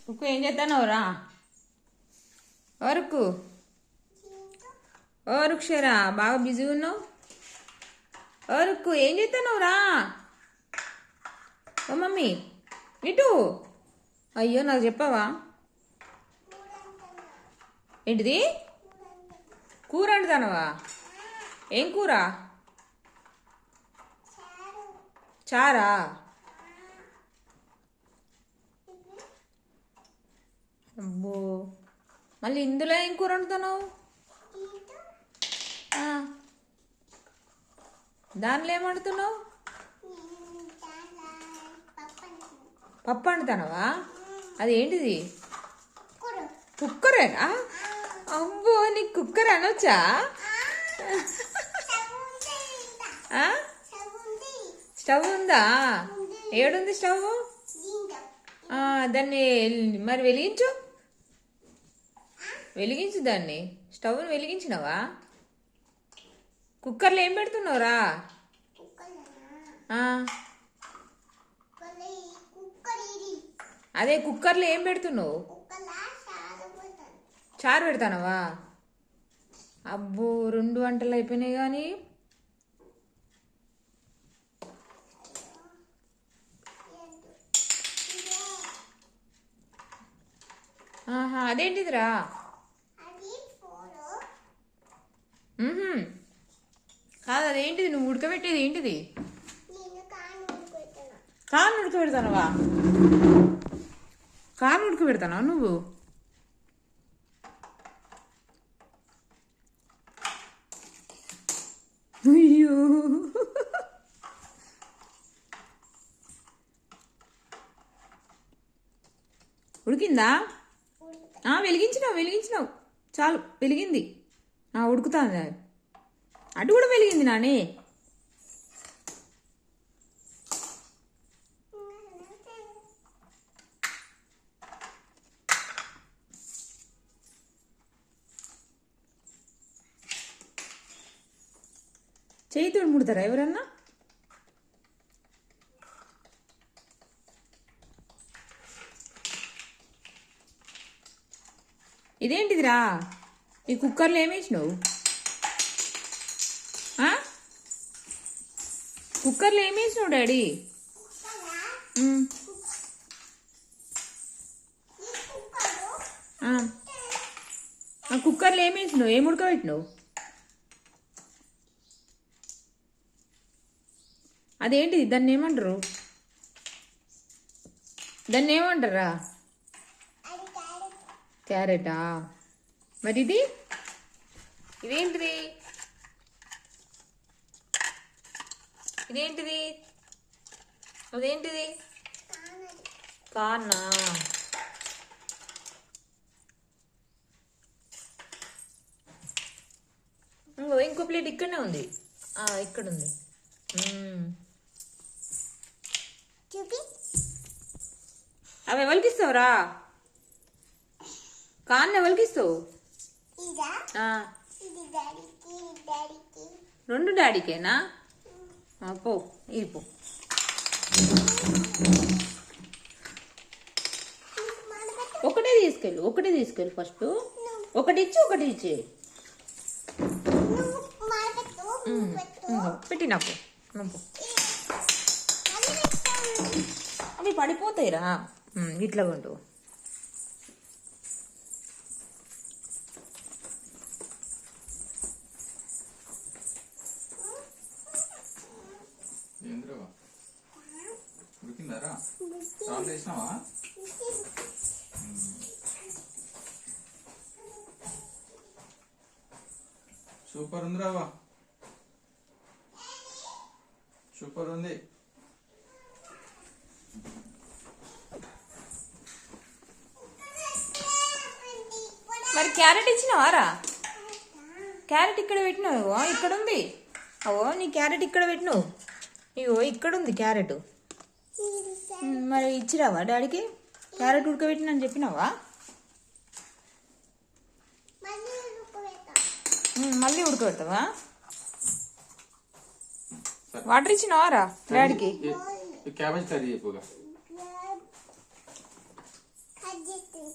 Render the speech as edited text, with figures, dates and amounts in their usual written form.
ఉక్కు ఏం చేస్తానవురా? వరకు ఓ రుక్షరా బాగా బిజీ ఉన్నావు. వరకు ఏం చేస్తానవురా? ఓ మమ్మీ ఇటు. అయ్యో నాకు చెప్పావా? ఏంటిది? కూర వండుతానవా? ఏం కూర? చారా? అబ్బో, మళ్ళీ ఇందులో ఏం కూర వండుతున్నావు? దానిలో ఏం వండుతున్నావు? పప్పు వండుతానవా? అది ఏంటిది? కుక్కరేనా? అబ్బో, నీకు కుక్కర్ అనొచ్చా? స్టవ్ ఉందా? ఏడుంది స్టవ్? దాన్ని మరి వెలిగించు దాన్ని. స్టవ్ని వెలిగించినవా? కుక్కర్లో ఏం పెడుతున్నావురా? అదే కుక్కర్లో ఏం పెడుతున్నావు? చారు పెడతానవా? అబ్బో, 2 వంటలు అయిపోయినాయి కానీ. అదేంటిదిరా? కాదు, అదేంటిది నువ్వు ఉడకబెట్టేది? ఏంటిది? కాను ఉడకబెడతానవా? కాను ఉడకబెడతానవా నువ్వు? అయ్యో, ఉడికిందా? వెలిగించినావు చాలు, వెలిగింది. ఉడుకుతాను. అటు కూడా వెలిగింది నాని. చేయితోడు ముడతారా ఎవరన్నా? ఇదేంటిదిరా? ఈ కుక్కర్లో ఏమేసినావు? కుక్కర్లో ఏమేసినావు డాడీ? కుక్కర్లో ఏమేసినావు? ఏం ఉడకబెట్టినావు? అదేంటిది? దాన్ని ఏమంటారు? దాన్ని ఏమంటారా? క్యారెటా? మరి ఇదేంటిది? ఇదేంటిది? అదేంటిది? కానా? ఇంకో ప్లేట్ ఇక్కడనే ఉంది. ఇక్కడ ఉంది. అవి ఎవరికి ఇస్తావురా? కాన్న ఎవరికి ఇస్తావు? 2 డాడీకేనా? పో, ఇది పో. ఒకటే తీసుకెళ్ళు ఫస్ట్. ఒకటి ఇచ్చి పెట్టి నాకు. అవి పడిపోతాయిరా. ఇట్లా కొంటు. సూపర్ ఉంది రావా, సూపర్ ఉంది. మరి క్యారెట్ ఇచ్చినావారా? క్యారెట్ ఇక్కడ పెట్టినావు. ఇక్కడ ఉంది. నీ క్యారెట్ ఇక్కడ పెట్టినావు. ఇక్కడ ఉంది క్యారెట్. మరి ఇచ్చిరావా డాడీకి? క్యారెట్ ఉడకబెట్టినని చెప్పినావా? మళ్ళీ ఉడకబెడతావా? వాటర్ ఇచ్చినావారా డాడీకి? క్యాబేజ్ కర్రీ చేస్తుంది